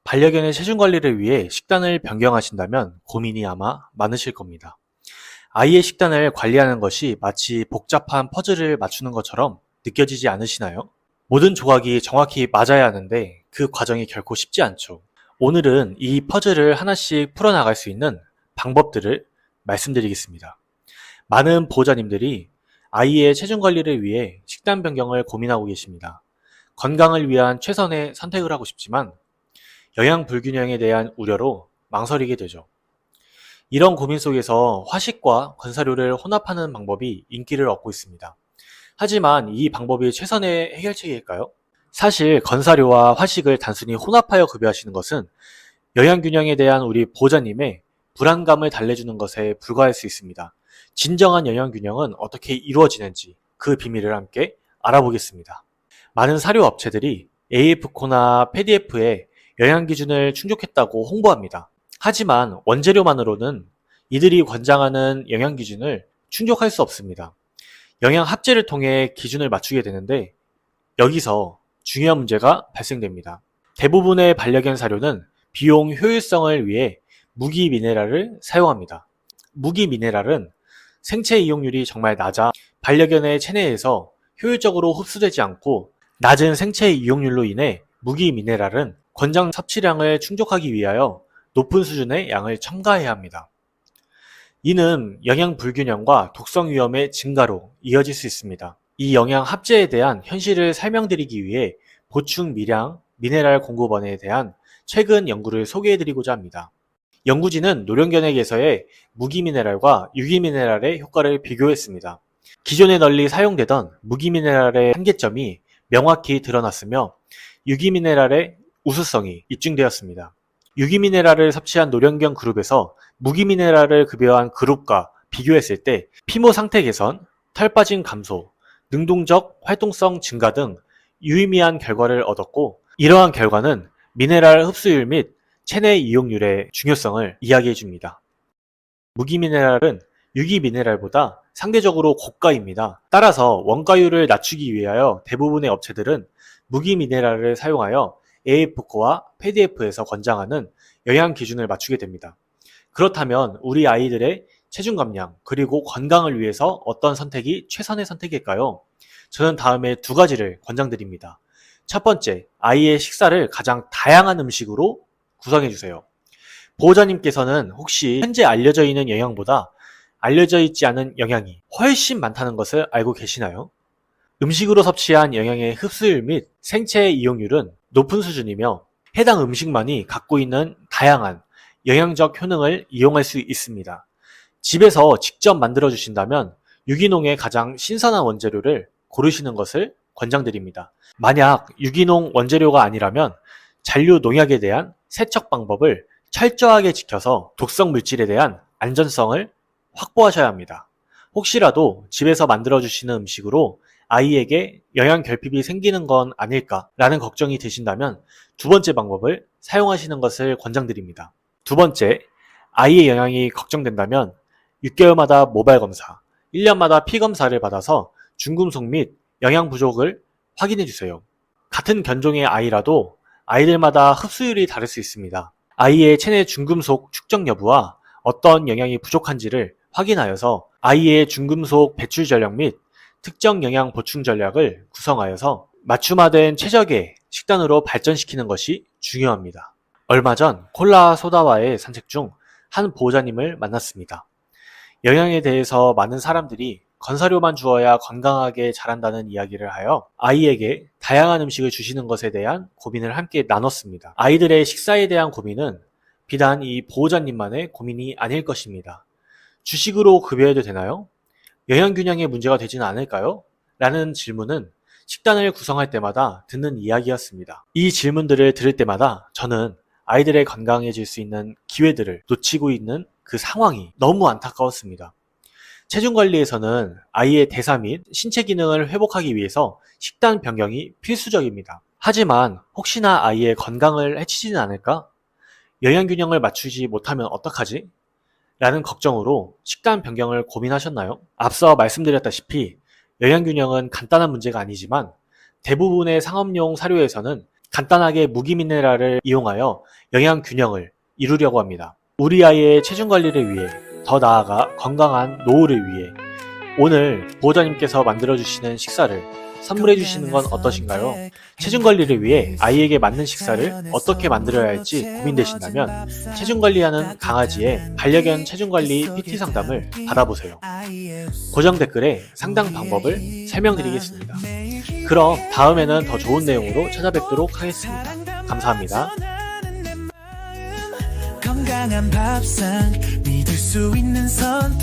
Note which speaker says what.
Speaker 1: 반려견의 체중 관리를 위해 식단을 변경하신다면 고민이 아마 많으실 겁니다. 아이의 식단을 관리하는 것이 마치 복잡한 퍼즐을 맞추는 것처럼 느껴지지 않으시나요? 모든 조각이 정확히 맞아야 하는데 그 과정이 결코 쉽지 않죠. 오늘은 이 퍼즐을 하나씩 풀어나갈 수 있는 방법들을 말씀드리겠습니다. 많은 보호자님들이 아이의 체중 관리를 위해 식단 변경을 고민하고 계십니다. 건강을 위한 최선의 선택을 하고 싶지만 영양 불균형에 대한 우려로 망설이게 되죠. 이런 고민 속에서 화식과 건사료를 혼합하는 방법이 인기를 얻고 있습니다. 하지만 이 방법이 최선의 해결책일까요? 사실 건사료와 화식을 단순히 혼합하여 급여하시는 것은 영양균형에 대한 우리 보호자님의 불안감을 달래주는 것에 불과할 수 있습니다. 진정한 영양균형은 어떻게 이루어지는지 그 비밀을 함께 알아보겠습니다. 많은 사료 업체들이 AF코나 PDF에 영양기준을 충족했다고 홍보합니다. 하지만 원재료만으로는 이들이 권장하는 영양기준을 충족할 수 없습니다. 영양합제를 통해 기준을 맞추게 되는데 여기서 중요한 문제가 발생됩니다. 대부분의 반려견 사료는 비용 효율성을 위해 무기미네랄을 사용합니다. 무기미네랄은 생체 이용률이 정말 낮아 반려견의 체내에서 효율적으로 흡수되지 않고 낮은 생체 이용률로 인해 무기미네랄은 권장 섭취량을 충족하기 위하여 높은 수준의 양을 첨가해야 합니다. 이는 영양 불균형과 독성 위험의 증가로 이어질 수 있습니다. 이 영양 합제에 대한 현실을 설명드리기 위해 보충 미량 미네랄 공급원에 대한 최근 연구를 소개해드리고자 합니다. 연구진은 노령견에게서의 무기미네랄과 유기미네랄의 효과를 비교했습니다. 기존에 널리 사용되던 무기미네랄의 한계점이 명확히 드러났으며 유기미네랄의 우수성이 입증되었습니다. 유기미네랄을 섭취한 노령견 그룹에서 무기미네랄을 급여한 그룹과 비교했을 때 피모 상태 개선, 털 빠짐 감소, 능동적 활동성 증가 등 유의미한 결과를 얻었고 이러한 결과는 미네랄 흡수율 및 체내 이용률의 중요성을 이야기해 줍니다. 무기미네랄은 유기미네랄보다 상대적으로 고가입니다. 따라서 원가율을 낮추기 위하여 대부분의 업체들은 무기미네랄을 사용하여 AF코와 PDF에서 권장하는 영양 기준을 맞추게 됩니다. 그렇다면 우리 아이들의 체중 감량 그리고 건강을 위해서 어떤 선택이 최선의 선택일까요? 저는 다음에 두 가지를 권장드립니다. 첫 번째, 아이의 식사를 가장 다양한 음식으로 구성해 주세요. 보호자님께서는 혹시 현재 알려져 있는 영양보다 알려져 있지 않은 영양이 훨씬 많다는 것을 알고 계시나요? 음식으로 섭취한 영양의 흡수율 및 생체 이용률은 높은 수준이며 해당 음식만이 갖고 있는 다양한 영양적 효능을 이용할 수 있습니다. 집에서 직접 만들어 주신다면 유기농의 가장 신선한 원재료를 고르시는 것을 권장드립니다. 만약 유기농 원재료가 아니라면 잔류 농약에 대한 세척 방법을 철저하게 지켜서 독성 물질에 대한 안전성을 확보하셔야 합니다. 혹시라도 집에서 만들어 주시는 음식으로 아이에게 영양 결핍이 생기는 건 아닐까라는 걱정이 드신다면 두 번째 방법을 사용하시는 것을 권장드립니다. 두 번째, 아이의 영양이 걱정된다면 6개월마다 모발 검사, 1년마다 피 검사를 받아서 중금속 및 영양 부족을 확인해 주세요. 같은 견종의 아이라도 아이들마다 흡수율이 다를 수 있습니다. 아이의 체내 중금속 축적 여부와 어떤 영양이 부족한지를 확인하여서 아이의 중금속 배출 전략 및 특정 영양 보충 전략을 구성하여서 맞춤화된 최적의 식단으로 발전시키는 것이 중요합니다. 얼마 전 콜라 소다와의 산책 중 한 보호자님을 만났습니다. 영양에 대해서 많은 사람들이 건사료만 주어야 건강하게 자란다는 이야기를 하여 아이에게 다양한 음식을 주시는 것에 대한 고민을 함께 나눴습니다. 아이들의 식사에 대한 고민은 비단 이 보호자님만의 고민이 아닐 것입니다. 주식으로 급여해도 되나요? 영양균형에 문제가 되지는 않을까요? 라는 질문은 식단을 구성할 때마다 듣는 이야기였습니다. 이 질문들을 들을 때마다 저는 아이들의 건강해질 수 있는 기회들을 놓치고 있는 그 상황이 너무 안타까웠습니다. 체중 관리에서는 아이의 대사 및 신체 기능을 회복하기 위해서 식단 변경이 필수적입니다. 하지만 혹시나 아이의 건강을 해치지는 않을까? 영양균형을 맞추지 못하면 어떡하지? 라는 걱정으로 식단 변경을 고민하셨나요? 앞서 말씀드렸다시피 영양균형은 간단한 문제가 아니지만 대부분의 상업용 사료에서는 간단하게 무기미네랄을 이용하여 영양 균형을 이루려고 합니다. 우리 아이의 체중 관리를 위해, 더 나아가 건강한 노후를 위해 오늘 보호자님께서 만들어주시는 식사를 선물해 주시는 건 어떠신가요? 체중 관리를 위해 아이에게 맞는 식사를 어떻게 만들어야 할지 고민되신다면 체중 관리하는 강아지의 반려견 체중 관리 PT 상담을 받아보세요. 고정 댓글에 상담 방법을 설명드리겠습니다. 그럼 다음에는 더 좋은 내용으로 찾아뵙도록 하겠습니다. 감사합니다.
Speaker 2: 건강한 밥상 믿을 수 있는 선택